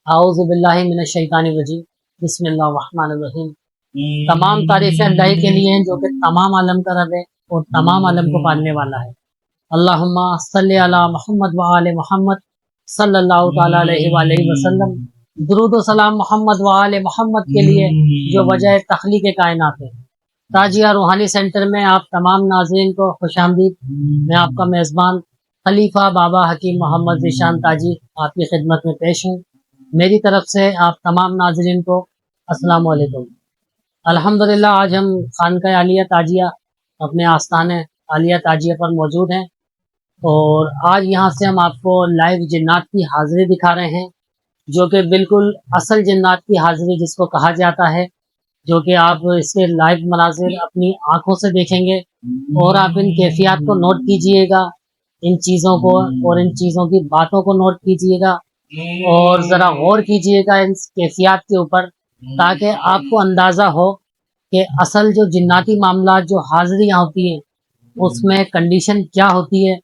आऊज़ु बिल्लाहि मिनश शैतानिर रजीम बिस्मिल्लाहिर रहमानिर रहीम। तमाम तारीफ़ें अल्लाह के लिए हैं जो कि तमाम आलम का रब है और तमाम आलम को पालने वाला है। अल्लाहुम्मा सल्ली अला मुहम्मद व आले मुहम्मद सल्लल्लाहु तआला अलैहि वसल्लम। दुरूद व सलाम मोहम्मद व आले मोहम्मद के लिए जो वजह तख्लीक कायनात है। ताजिया रूहानी सेंटर में आप तमाम नाज़रीन को खुशामदीद। मैं आपका मेज़बान खलीफा बाबा हकीम मोहम्मद ज़ीशान ताजी आपकी खिदमत में पेश हूँ। मेरी तरफ से आप तमाम नाज़रीन को अस्सलाम वालेकुम। अल्हम्दुलिल्लाह आज हम खानका आलिया ताजिया अपने आस्थान आलिया ताजिया पर मौजूद हैं और आज यहाँ से हम आपको लाइव जिन्नात की हाज़िरी दिखा रहे हैं, जो कि बिल्कुल असल जिन्नात की हाज़िरी जिसको कहा जाता है, जो कि आप इसके लाइव मनाजिर अपनी आँखों से देखेंगे और आप इन कैफियत को नोट कीजिएगा, इन चीज़ों को और इन चीज़ों की बातों को नोट कीजिएगा और ज़रा गौर कीजिएगा इन कैफियत के ऊपर, ताकि आपको अंदाज़ा हो कि असल जो जिन्नाती मामला जो हाज़िरियाँ होती हैं उसमें कंडीशन क्या होती है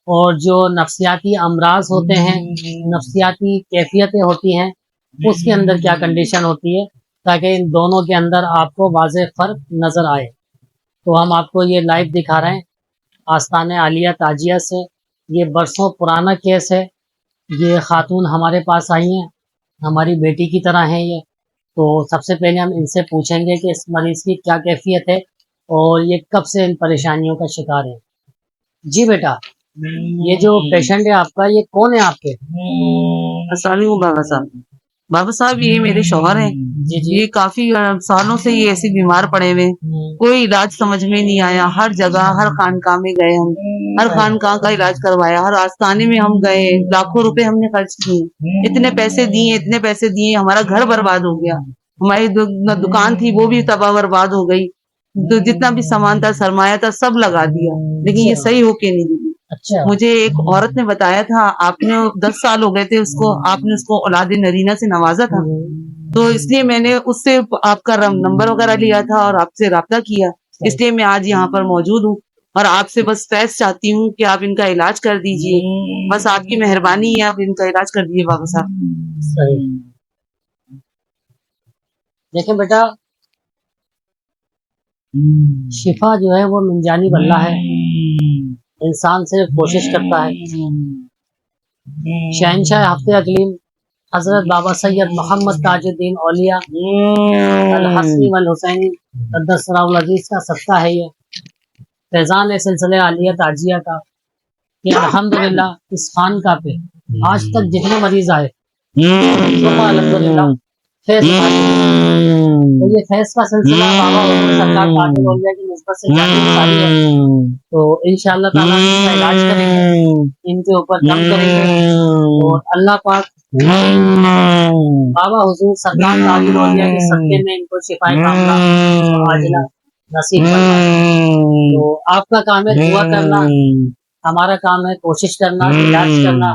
और जो नफ्सियाती अमराज होते हैं, नफ्सियाती कैफियतें होती हैं, उसके अंदर क्या कंडीशन होती है, ताकि इन दोनों के अंदर आपको वाज़ेह फ़र्क नज़र आए। तो हम आपको ये लाइव दिखा रहे हैं आस्थान आलिया ताजिया से। ये बरसों पुराना केस है। ये खातून हमारे पास आई हैं, हमारी बेटी की तरह हैं ये। तो सबसे पहले हम इनसे पूछेंगे कि इस मरीज़ की क्या कैफियत है और ये कब से इन परेशानियों का शिकार है। जी बेटा, ये जो पेशेंट है आपका, ये कौन है आपके? अस्सलाम वालेकुम बाबा साहब। बाबा साहब ये मेरे शौहर हैं। जी जी। ये काफी सालों से ये ऐसे बीमार पड़े हुए हैं। कोई इलाज समझ में नहीं आया। हर जगह हर खानकाह में गए हम, हर खानकाह का इलाज करवाया, हर आस्थाने में हम गए, लाखों रुपए हमने खर्च किए, इतने पैसे दिए, हमारा घर बर्बाद हो गया, हमारी दुकान थी वो भी तबाह बर्बाद हो गई, तो जितना भी सामान था सरमाया था सब लगा दिया, लेकिन ये सही होके नहीं दिली। अच्छा। मुझे एक औरत ने बताया था, आपने 10 साल हो गए थे उसको, आपने उसको औलाद नरीना से नवाजा था, तो इसलिए मैंने उससे आपका नंबर वगैरह लिया था और आपसे राब्ता किया, इसलिए मैं आज यहाँ पर मौजूद हूँ और आपसे बस फैज़ चाहती हूँ कि आप इनका इलाज कर दीजिए। बस आपकी मेहरबानी है, आप इनका इलाज कर दीजिए बाबा साहब। सही। देखें बेटा, शिफा जो है वो मिन जानिब अल्लाह है। इंसान सिर्फ कोशिश करता है। शहनशाह हफ्ते अकलीम हजरत बाबा सैयद मोहम्मद ताजुद्दीन औलिया अल हसनी वल हुसैनी क़द्दस सराहुल अज़ीज़ का सदका है ये फैज़ान सिलसिले आलिया ताजिया का, कि अल्हम्दुलिल्लाह इस खानका पे आज तक जितने मरीज आए अल्हम्दुलिल्लाह फैज़ उठा चुके। तो ये फैज़ का सिलसिला बाबा हुज़ूर सरकार ताजुल औलिया की निस्बत से जारी है। तो इंशाअल्लाह ताला इनका इलाज करेंगे, इनके ऊपर दम करेंगे और अल्लाह पाक बाबा हुजूर सरकार ताजुल औलिया के सदके में इनको शिफाए कामना आजिला नसीब फरमाए। तो आपका काम है दुआ करना, हमारा काम है कोशिश करना, इलाज करना।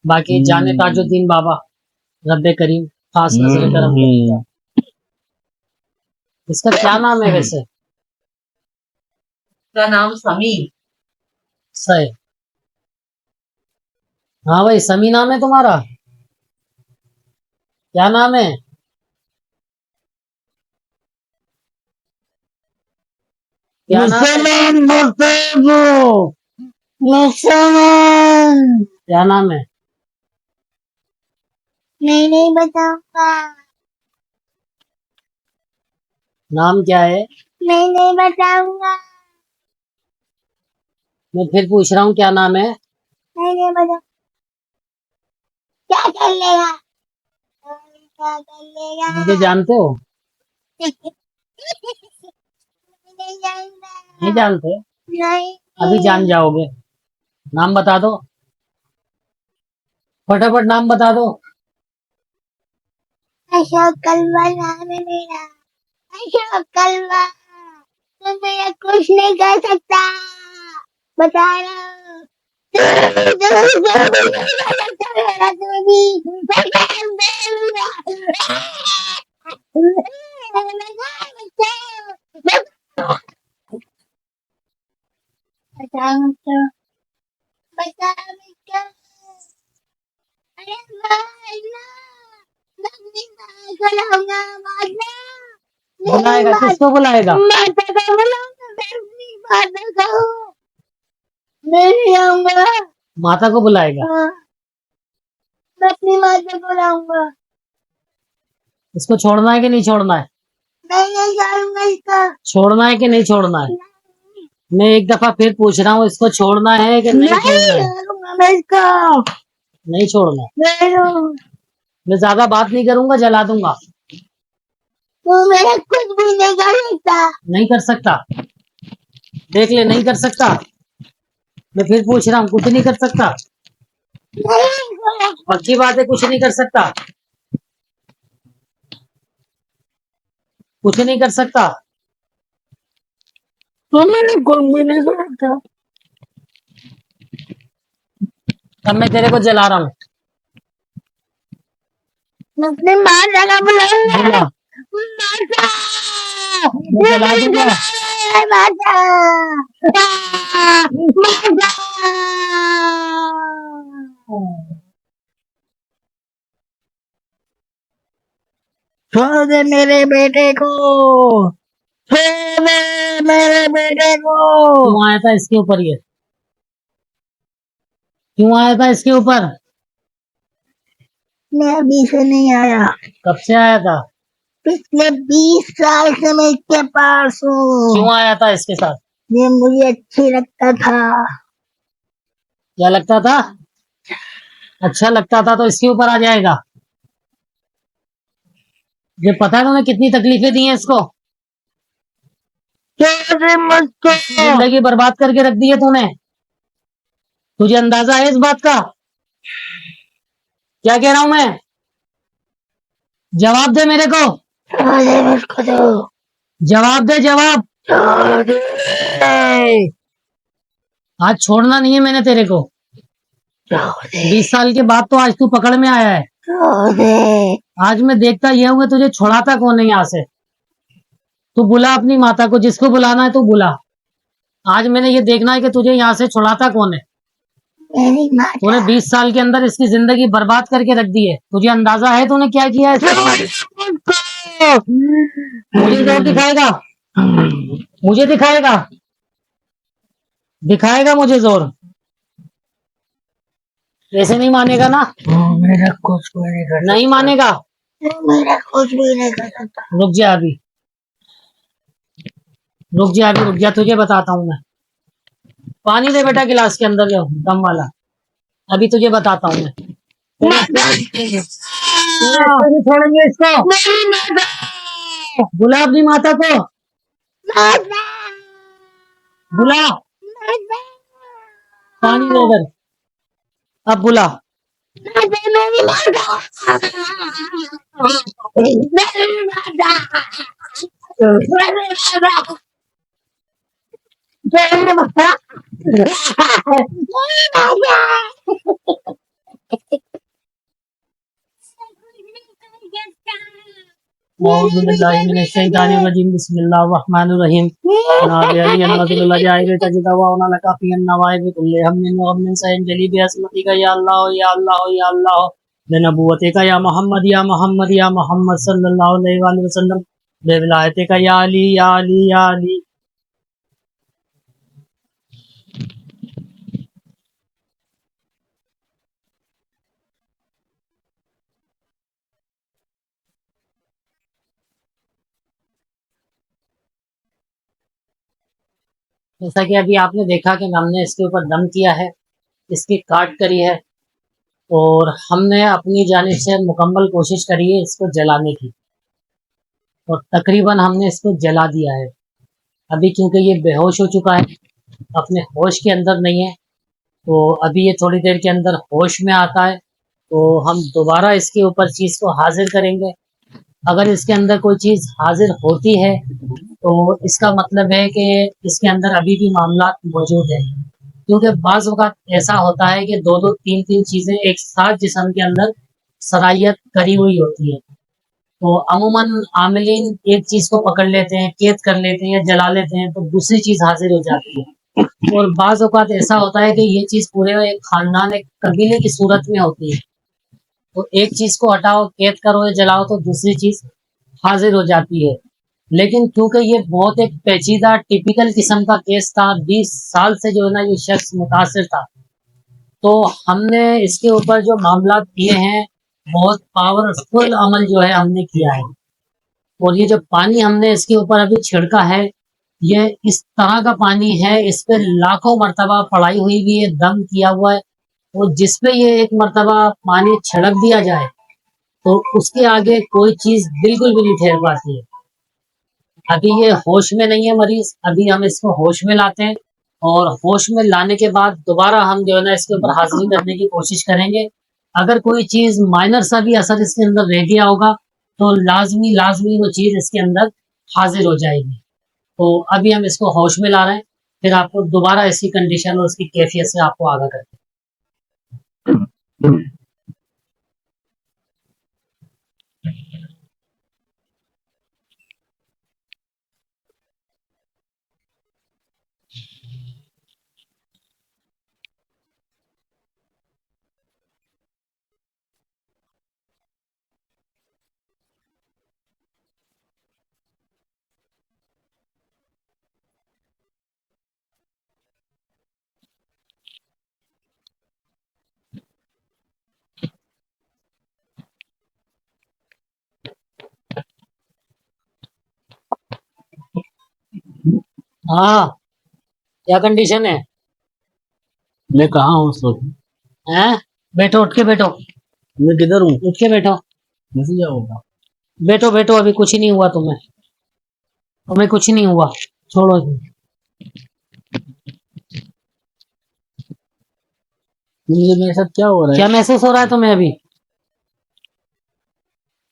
बाकी जाने ताजुद्दीन बाबा रब्बे करीम खास नजर करम करेगा। इसका क्या नाम है वैसे? उसका नाम समीर। सही। हाँ भाई, समी नाम है तुम्हारा? क्या नाम है? क्या नाम है? क्या नाम है? मैं नहीं बताऊंगा। नाम क्या है? मैं नहीं बताऊंगा। मैं फिर पूछ रहा हूँ, क्या नाम है? मैं नहीं बताऊंगा। क्या कर लेगा? क्या कर लेगा? मुझे जानते हो? नहीं जानता। नहीं जानते? नहीं। अभी जान जाओगे। नाम बता दो, फटाफट नाम बता दो। अशोक कलवा नाम है मेरा। अशोक कलवा। तुम मेरा कुछ नहीं कर सकता। बता रहा हूँ। बता मुझको। बता मुझको। अरे मारना। बुलाऊंगा माता, बुलाएगा? किसको बुलाएगा? माता को बुलाऊंगा, मैं अपनी माता को मैं नहीं आऊंगा। माता को बुलाएगा? हाँ, मैं अपनी माता को लाऊंगा। इसको छोड़ना है कि नहीं छोड़ना है? मैं नहीं जाऊंगा इसका। छोड़ना है कि नहीं छोड़ना है? मैं एक दफा फिर पूछ रहा हूँ, इसको छोड़ना है कि नहीं छोड़ना है? छोड़ूंगा मैं इसको। नहीं छोड़ना। नहीं, मैं ज्यादा बात नहीं करूंगा, जला दूंगा। तू मेरा कुछ भी नहीं कर सकता। नहीं कर सकता? देख ले, नहीं कर सकता। मैं फिर पूछ रहा हूँ, कुछ नहीं कर सकता? नहीं, पक्की बात है, कुछ नहीं कर सकता? कुछ नहीं कर सकता? तू मेरा कुछ भी नहीं कर सकता। अब मैं तेरे को जला रहा हूँ। मैं अपनी माता का बुलाऊंगा। बोला, माता, मैं जला दूंगा। माता, माता। छोड़ दे मेरे बेटे को, छोड़ दे मेरे बेटे को। क्यों आया था इसके ऊपर ये? क्यों आया था इसके ऊपर? मैं अभी से नहीं आया, कब से आया था? पिछले 20 साल से मैं इसके पास हूँ। क्यों आया था इसके साथ? ये मुझे अच्छी लगता था। क्या लगता था? अच्छा लगता था तो इसके ऊपर आ जाएगा। ये पता है तूने कितनी तकलीफें दी हैं इसको? मुझको जिंदगी बर्बाद करके रख दी है तूने। तुझे अंदाजा है इस बात का? क्या कह रहा हूं मैं? जवाब दे मेरे को, छोड़ दे मुझको, तो जवाब दे, जवाब। छोड़ दे, आज छोड़ना नहीं है मैंने तेरे को। छोड़ दे, 20 साल के बाद तो आज तू पकड़ में आया है। छोड़ दे। आज मैं देखता ये हूँ कि तुझे छुड़ाता कौन है यहाँ से। तू बुला अपनी माता को, जिसको बुलाना है तू बुला। आज मैंने ये देखना है कि तुझे यहाँ से छुड़ाता कौन है। मेरी माँ तूने 20 साल के अंदर इसकी जिंदगी बर्बाद करके रख दी है। तुझे अंदाजा है तूने क्या किया है इसके? मुझे जोर दिखाएगा? मुझे दिखाएगा? दिखाएगा मुझे जोर? ऐसे नहीं मानेगा ना? मेरा कुछ भी नहीं कर नहीं मानेगा? मेरा कुछ भी नहीं कर सकता। रुक जा अभी, रुक जा अभी, रुक जा, तुझे बताता हूँ मैं। पानी दे बेटा गिलास के अंदर, जो दम वाला। अभी तुझे बताता हूँ मैं। नहीं छोड़ेंगे इसको। बुला अपनी माता को, बुला। पानी दे इधर, अब बुला। बिस्मिल्लाहिर्रहमानिर्रहीम। या मोहम्मद या मोहम्मद या मोहम्मद सल्लल्लाहु अलैहि वसल्लम, बेविलायतिका या अली या अली या अली। जैसा कि अभी आपने देखा कि हमने इसके ऊपर दम किया है, इसकी काट करी है, और हमने अपनी जानिब से मुकम्मल कोशिश करी है इसको जलाने की, और तकरीबन हमने इसको जला दिया है। अभी क्योंकि ये बेहोश हो चुका है, अपने होश के अंदर नहीं है, तो अभी ये थोड़ी देर के अंदर होश में आता है तो हम दोबारा इसके ऊपर चीज़ को हाजिर करेंगे। अगर इसके अंदर कोई चीज़ हाजिर होती है तो इसका मतलब है कि इसके अंदर अभी भी मामला मौजूद है, क्योंकि बाज़ वक़्त ऐसा होता है कि दो दो तीन तीन चीज़ें एक साथ जिस्म के अंदर सरायत करी हुई होती है। तो अमूमन आमिलीन एक चीज़ को पकड़ लेते हैं, कैद कर लेते हैं या जला लेते हैं, तो दूसरी चीज़ हाजिर हो जाती है। और बाज़ औक़ात ऐसा होता है कि ये चीज़ पूरे एक ख़ानदान, एक कबीले की सूरत में होती है। تو ایک چیز کو ہٹاؤ، قید کرو یا جلاؤ تو دوسری چیز حاضر ہو جاتی ہے. لیکن کیونکہ یہ بہت ایک پیچیدہ ٹپیکل قسم کا کیس تھا، 20 سال سے جو ہے نا یہ شخص متاثر تھا، تو ہم نے اس کے اوپر جو معاملات کیے ہیں بہت پاورفل عمل جو ہے ہم نے کیا ہے. اور یہ جو پانی ہم نے اس کے اوپر ابھی چھڑکا ہے یہ اس طرح کا پانی ہے، اس پہ لاکھوں مرتبہ پڑھائی ہوئی بھی ہے، دم کیا ہوا ہے. اور جس پہ یہ ایک مرتبہ پانی چھڑک دیا جائے تو اس کے آگے کوئی چیز بالکل بھی نہیں ٹھہر پاتی ہے. ابھی یہ ہوش میں نہیں ہے مریض، ابھی ہم اس کو ہوش میں لاتے ہیں اور ہوش میں لانے کے بعد دوبارہ ہم جو ہے نا اس کے اوپر حاضری کرنے کی کوشش کریں گے. اگر کوئی چیز مائنر سا بھی اثر اس کے اندر رہ گیا ہوگا تو لازمی وہ چیز اس کے اندر حاضر ہو جائے گی. تو ابھی ہم اس کو ہوش میں لا رہے ہیں، پھر آپ کو دوبارہ اس کی کنڈیشن اور اس کی کیفیت سے آپ کو آگاہ کرتے ہیں. ہاں کیا کنڈیشن ہے؟ میں کہاں ہوں اس وقت؟ بیٹھو، اٹھ کے بیٹھو، میں کدھر ہوں؟ اٹھ کے بیٹھو، مجھے کیا ہوگا؟ بیٹھو، ابھی کچھ نہیں ہوا تمہیں کچھ نہیں ہوا، چھوڑو. مجھے میرے ساتھ کیا ہو رہا کیا محسوس ہو رہا ہے تمہیں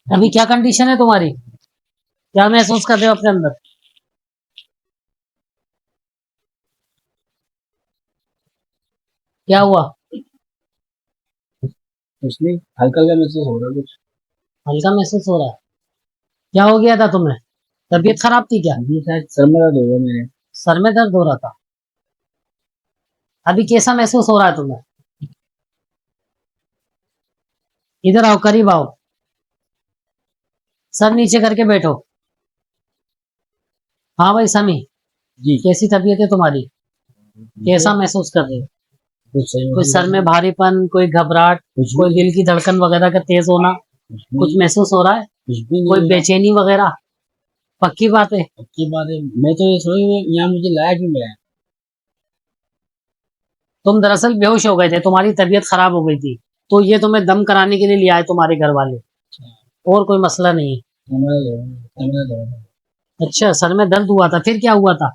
ابھی کیا کنڈیشن ہے تمہاری؟ کیا محسوس کر رہے ہو اپنے اندر؟ کیا ہوا؟ کچھ نہیں، ہلکا ہلکا محسوس ہو رہا ہے. کچھ ہلکا محسوس ہو رہا ہے؟ کیا ہو گیا تھا تمہیں؟ طبیعت خراب تھی کیا؟ ابھی شاید سر میں درد ہوگا میرے. سر میں درد ہو رہا تھا؟ ابھی کیسا محسوس ہو رہا ہے تمہیں؟ ادھر آؤ، قریب آؤ، سر نیچے کر کے بیٹھو. ہاں بھائی سمی، جی کیسی طبیعت ہے تمہاری؟ کیسا محسوس کر رہے ہو؟ کوئی سر میں بھاری پن، کوئی گھبراہٹ، کوئی دل کی دھڑکن وغیرہ کا تیز ہونا کچھ محسوس ہو رہا ہے؟ کچھ بھی کوئی نہیں. بے چینی وغیرہ؟ پکی بات ہے؟ پکی بات ہے. میں تو یہ سوچ یہاں مجھے لایا کیوں گیا؟ تم دراصل بے ہوش ہو گئے تھے، تمہاری طبیعت خراب ہو گئی تھی، تو یہ تمہیں دم کرانے کے لیے لے آئے تمہارے گھر والے، اور کوئی مسئلہ نہیں ہے. اچھا، سر میں درد ہوا تھا، پھر کیا ہوا تھا؟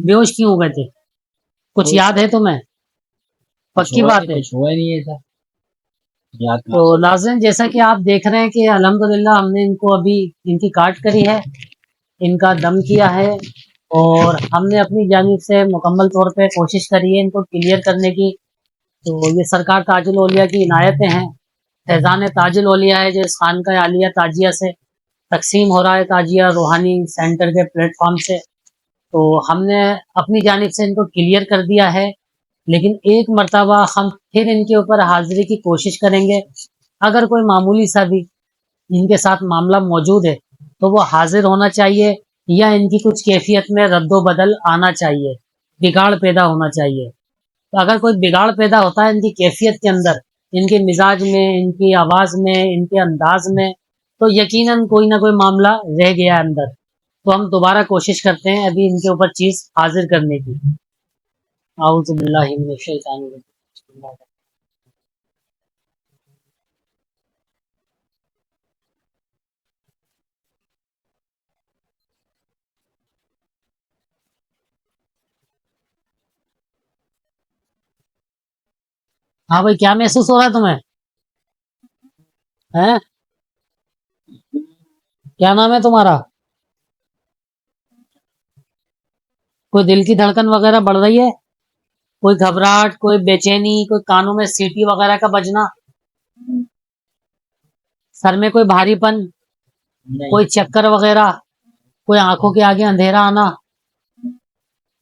بے ہوش کیوں ہو گئے تھے؟ کچھ یاد ہے تمہیں؟ پکی بات ہے؟ کچھ ہوا ہی نہیں ہے سر. یاد تو ناظرین جیسا کہ آپ دیکھ رہے ہیں کہ الحمدللہ ہم نے ان کو ابھی ان کی کاٹ کری ہے، ان کا دم کیا ہے، اور ہم نے اپنی جانب سے مکمل طور پہ کوشش کری ہے ان کو کلیئر کرنے کی. تو یہ سرکار تاج الاولیاء کی عنایتیں ہیں. فیضان تاج الاولیاء ہے جو اس خانقاہ عالیہ تاجیہ سے تقسیم ہو رہا ہے، تاجیہ روحانی سینٹر کے پلیٹ فارم سے. تو ہم نے اپنی جانب سے ان کو کلیئر کر دیا ہے، لیکن ایک مرتبہ ہم پھر ان کے اوپر حاضری کی کوشش کریں گے. اگر کوئی معمولی سا بھی ان کے ساتھ معاملہ موجود ہے تو وہ حاضر ہونا چاہیے، یا ان کی کچھ کیفیت میں رد و بدل آنا چاہیے، بگاڑ پیدا ہونا چاہیے. تو اگر کوئی بگاڑ پیدا ہوتا ہے ان کی کیفیت کے اندر، ان کے مزاج میں، ان کی آواز میں، ان کے انداز میں، تو یقیناً کوئی نہ کوئی معاملہ رہ گیا اندر. تو ہم دوبارہ کوشش کرتے ہیں ابھی ان کے اوپر چیز حاضر کرنے کی. اعوذ باللہ من الشیطان الرجیم. ہاں بھائی کیا محسوس ہو رہا ہے تمہیں؟ کیا نام ہے تمہارا؟ کوئی دل کی دھڑکن وغیرہ بڑھ رہی ہے؟ کوئی گھبراہٹ، کوئی بے چینی، کوئی کانوں میں سیٹی وغیرہ کا بجنا، سر میں کوئی بھاری پن، کوئی چکر وغیرہ، کوئی آنکھوں کے آگے اندھیرا آنا؟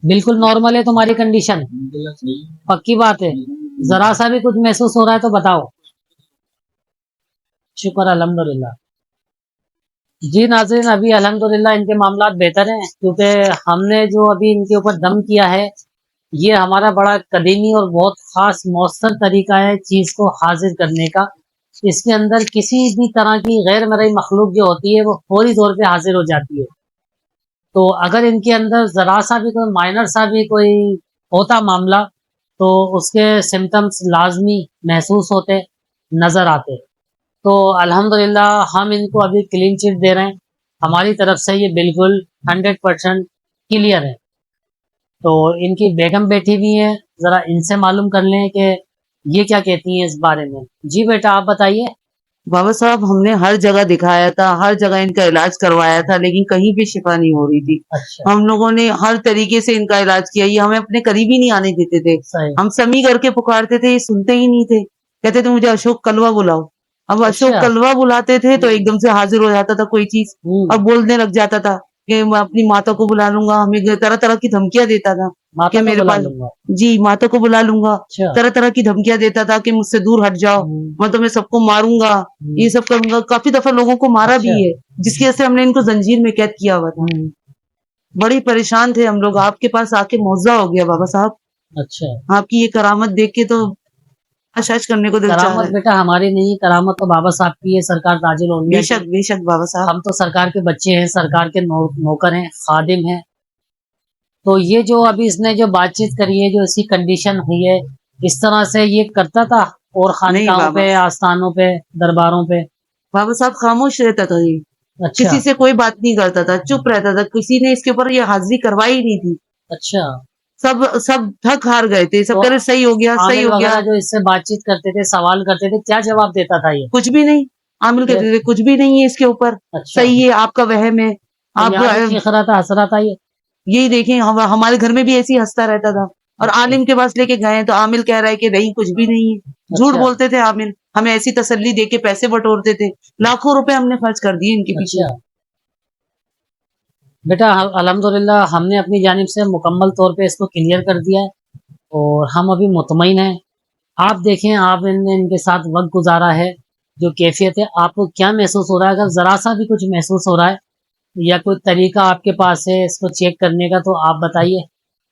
بالکل نارمل ہے تمہاری کنڈیشن؟ پکی بات ہے؟ ذرا سا بھی کچھ محسوس ہو رہا ہے تو بتاؤ. शुक्र अल्हम्दुलिल्लाह। जी नाज़रीन, अभी अल्हम्दुलिल्लाह इनके मामलात बेहतर हैं, क्योंकि हमने जो अभी इनके ऊपर दम किया है, ये हमारा बड़ा कदीमी और बहुत ख़ास मौसर तरीका है चीज़ को हाजिर करने का। इसके अंदर किसी भी तरह की गैर मरई मखलूक जो होती है वो फौरी तौर पे हाजिर हो जाती है। तो अगर इनके अंदर ज़रा सा भी कोई माइनर सा भी कोई होता मामला, तो उसके सिम्टम्स लाजमी महसूस होते, नज़र आते। तो अल्हम्दुलिल्लाह हम इनको अभी क्लीन चिट दे रहे हैं, हमारी तरफ से ये बिल्कुल 100% क्लियर है। तो इनकी बेगम बैठी हुई है, ज़रा इनसे मालूम कर लें कि ये क्या कहती हैं इस बारे में। जी बेटा, आप बताइए। बाबा साहब, हमने हर जगह दिखाया था, हर जगह इनका इलाज करवाया था, लेकिन कहीं भी शिफा नहीं हो रही थी। अच्छा, हम लोगों ने हर तरीके से इनका इलाज किया, ये हमें अपने करीब ही नहीं आने देते थे। सही। हम समी करके पुकारते थे, ये सुनते ही नहीं थे, कहते थे मुझे अशोक कलवा बुलाओ। अब अशोक अच्छा। कलवा बुलाते थे तो एकदम से हाजिर हो जाता था कोई चीज और बोलने लग जाता था कि मैं अपनी माता को बुला लूंगा। हमें तरह तरह की धमकियां देता था माता कि को मेरे बुला पास, लूंगा। जी माता को बुला लूंगा, अच्छा। तरह तरह की धमकियां देता था कि मुझसे दूर हट जाओ, मैं तुम्हें सबको मारूंगा, ये सब करूंगा। काफी दफा लोगों को मारा भी अच्छा। है, जिसकी वजह से हमने इनको जंजीर में कैद किया हुआ था। बड़ी परेशान थे हम लोग, आपके पास आके मौजा हो गया बाबा साहब। अच्छा, आपकी ये करामत देख के तो हश करने को दिल चाह रहा करामत है। बेटा हमारी नहीं, करामत तो बाबा साहब की है, सरकार ताजुल औलिया की। बेशक बेशक बाबा साहब। हम तो सरकार के बच्चे हैं, सरकार के नौकर हैं, खादिम हैं। तो ये जो अभी इसने जो बातचीत करी है, जो इसकी कंडीशन हुई है, इस तरह से ये करता था और नहीं खानकाहों बाबा, पे, आस्थानों पे, दरबारों पे। बाबा साहब खामोश रहता था ये, अच्छा। किसी से कोई बात नहीं करता था, चुप रहता था। किसी ने इसके ऊपर ये हाजिरी करवाई ही नहीं थी। अच्छा, सब सब थक हार गए थे, सब तो कह रहे सही हो गया, सही आमिल हो गया। वगैरह जो इससे बातचीत करते थे, सवाल करते थे, क्या जवाब देता था ये? कुछ भी नहीं। आमिल कहते थे कुछ भी नहीं है इसके ऊपर, अच्छा, सही है, आपका वहम है। तो आप यहाँ भी चीख रहा था, हंस रहा था ये? यही देखें, हमारे घर में भी ऐसे ही हंसता रहता था। और आलिम के पास लेके गए तो आमिल कह रहा है कि नहीं कुछ भी नहीं है। झूठ अच्छा। बोलते थे आमिल, हमें ऐसी तसल्ली दे के पैसे बटोरते थे। लाखों रुपए हमने खर्च कर दिए इनके पीछे। अच्छा बेटा, अल्हम्दुलिल्लाह हमने अपनी जानिब से मुकम्मल तौर पे इसको क्लियर कर दिया है और हम अभी मुतमईन हैं। आप देखें, आपने इनके साथ वक्त गुजारा है, जो कैफियत है, आपको क्या महसूस हो रहा है? अगर ज़रा सा भी कुछ महसूस हो रहा है या कोई तरीका आपके पास है इसको चेक करने का, तो आप बताइए।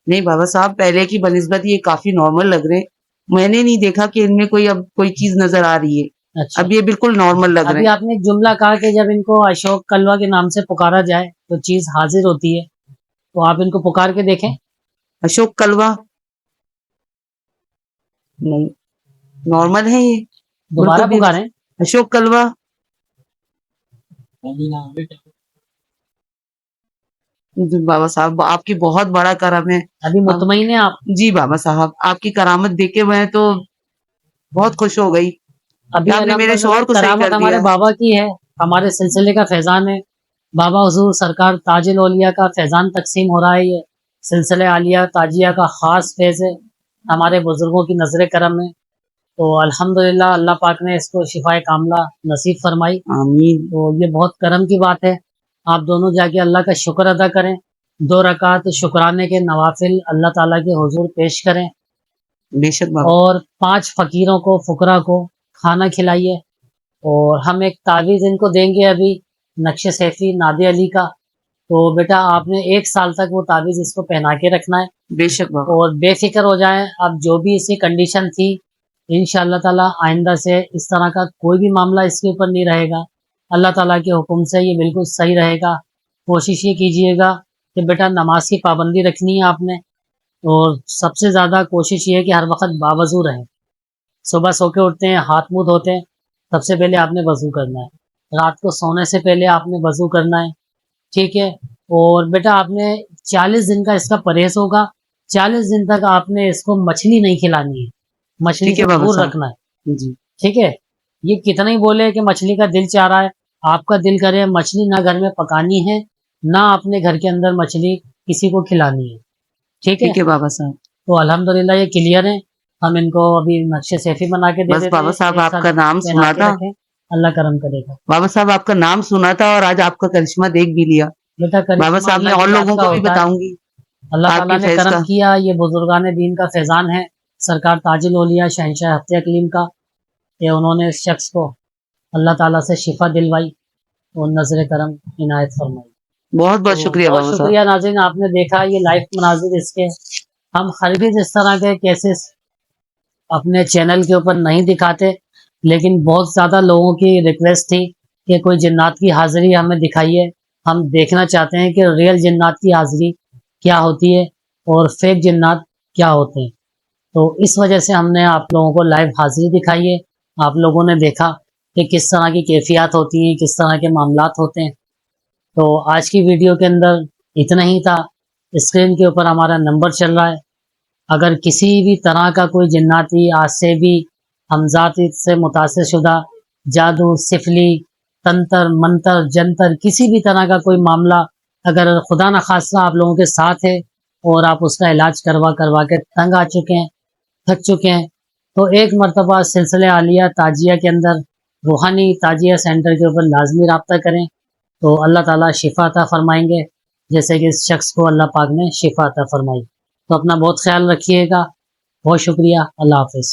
नहीं बाबा साहब, पहले की बनिस्बत ये काफी नॉर्मल लग रहे। मैंने नहीं देखा कि इनमें कोई अब कोई चीज नजर आ रही है। अच्छा, अब ये बिल्कुल नॉर्मल लग रहे अभी हैं। आपने एक जुमला कहा कि जब इनको अशोक कलवा के नाम से पुकारा जाए तो चीज़ हाजिर होती है, तो आप इनको पुकार के देखें। अशोक कलवा नहीं, नॉर्मल है ये, दोबारा बिल्कुल भी। पुकारें। अशोक कलवा, अभी ना बेटा। जी बाबा साहब, आपकी बहुत बड़ा करम है। अभी मुतमईन है आप? जी बाबा साहब, आपकी करामत देख के मैं तो बहुत खुश हो गई। अभी आपने मेरे अल्हम्दुलिल्लाह शौहर को सही करामत कर हमारे दिया। बाबा की है, हमारे सिलसिले का फैजान है। बाबा हुजूर सरकार ताजुल औलिया का फैजान तकसीम हो रहा है। ये सिलसिले आलिया ताजिया का ख़ास फैज़ है, हमारे बुजुर्गों की नज़र करम है। तो अल्हम्दुलिल्लाह अल्लाह पाक ने इसको शिफाए कामला नसीब फरमाई। आमीन। तो ये बहुत करम की बात है। आप दोनों जाके अल्लाह का शुक्र अदा करें, 2 रकात शुक्राने के नवाफिल अल्लाह ताला के हुजूर पेश करें बेशक बाबा। और 5 फ़कीरों को, फुकरा को खाना खिलाइए। और हम एक तावीज़ इनको देंगे अभी, नक्श सैफ़ी नादे अली का। तो बेटा आपने 1 साल तक वो तावीज़ इसको पहना के रखना है बेशक बाबा। और बेफ़िक्र हो जाएं। अब जो भी इसकी कंडीशन थी, इंशाअल्लाह ताला आइंदा से इस तरह का कोई भी मामला इसके ऊपर नहीं रहेगा। अल्लाह ताला के हुक्म से ये बिल्कुल सही रहेगा। कोशिश ये कीजिएगा कि बेटा नमाज की पाबंदी रखनी है आपने, और सबसे ज़्यादा कोशिश ये है कि हर वक्त बावज़ू रहें। सुबह सो के उठते हैं, हाथ मुँह धोते हैं, सबसे पहले आपने वज़ू करना है। रात को सोने से पहले आपने वज़ू करना है, ठीक है? और बेटा आपने 40 दिन का इसका परहेज़ होगा। 40 दिन तक आपने इसको मछली नहीं खिलानी है, मछली ठीक है से बाबा दूर साहब। रखना है, जी ठीक है? ये कितना ही बोले कि मछली का दिल चाह रहा है, आपका दिल करे मछली ना घर में पकानी है, ना अपने घर के अंदर मछली किसी को खिलानी है, ठीक है? ठीक है बाबा साहब। तो अल्हम्दुलिल्लाह ये क्लियर है। हम इनको अभी नक्शे सैफ़ी बना के दे बस देते बाबा हैं, साहब, एक आपका साथ नाम पहना सुना के था। रखें, अल्लाह करम करेगा। बाबा साहब, आपका नाम सुना था और आज आपका करिश्मा देख भी लिया। बेटा बाबा करिश्मा साहब, मैं अल्लाह और की ज़ात लोगों का को भी होता है। बताऊंगी अल्लाह ताला आपके ने फैज करम का। किया, ये बुजुर्गान दीन का फैज़ान है, सरकार ताजुल औलिया शहंशाह हफ्ते अकलीम का, कि उन्होंने इस शख्स को اللہ ताला से शिफा दिलवाई और नजर करम इनायत फरमाई। बहुत बहुत शुक्रिया बहुत बाबा साहब। शुक्रिया नाज़रीन, आपने देखा ये लाइव मनाजिर इसके। हम हरगिज़ इस तरह के केसेस अपने चैनल के ऊपर नहीं दिखाते, लेकिन बहुत ज़्यादा लोगों की रिक्वेस्ट थी कि कोई जिन्नात की हाज़िरी हमें दिखाइए। हम देखना चाहते हैं कि रियल जिन्नात की हाज़िरी क्या होती है और फेक जिन्नात क्या होते हैं। तो इस वजह से हमने आप लोगों को लाइव हाज़िरी दिखाई है। आप लोगों ने देखा कि किस तरह की कैफियत होती हैं, किस तरह के मामलात होते हैं। तो आज की वीडियो के अंदर इतना ही था। स्क्रीन के ऊपर हमारा नंबर चल रहा है। अगर किसी भी तरह का कोई जिन्नाती, आसेबी, हमजाती से मुतासिर शुदा, जादू, सिफली, तंत्र, मंत्र, जंतर, किसी भी तरह का कोई मामला अगर खुदा न खास्ता आप लोगों के साथ है और आप उसका इलाज करवा करवा के तंग आ चुके हैं, थक चुके हैं, तो एक मरतबा सिलसिले आलिया ताजिया के अंदर रूहानी ताजिया सेंटर के ऊपर लाजमी रब्ता करें, तो अल्लाह ताला शिफा अता फरमाएंगे, जैसे कि इस शख्स को अल्लाह पाक ने शिफा अता फरमाई। तो अपना बहुत ख्याल रखिएगा। बहुत शुक्रिया। अल्लाह हाफिज़।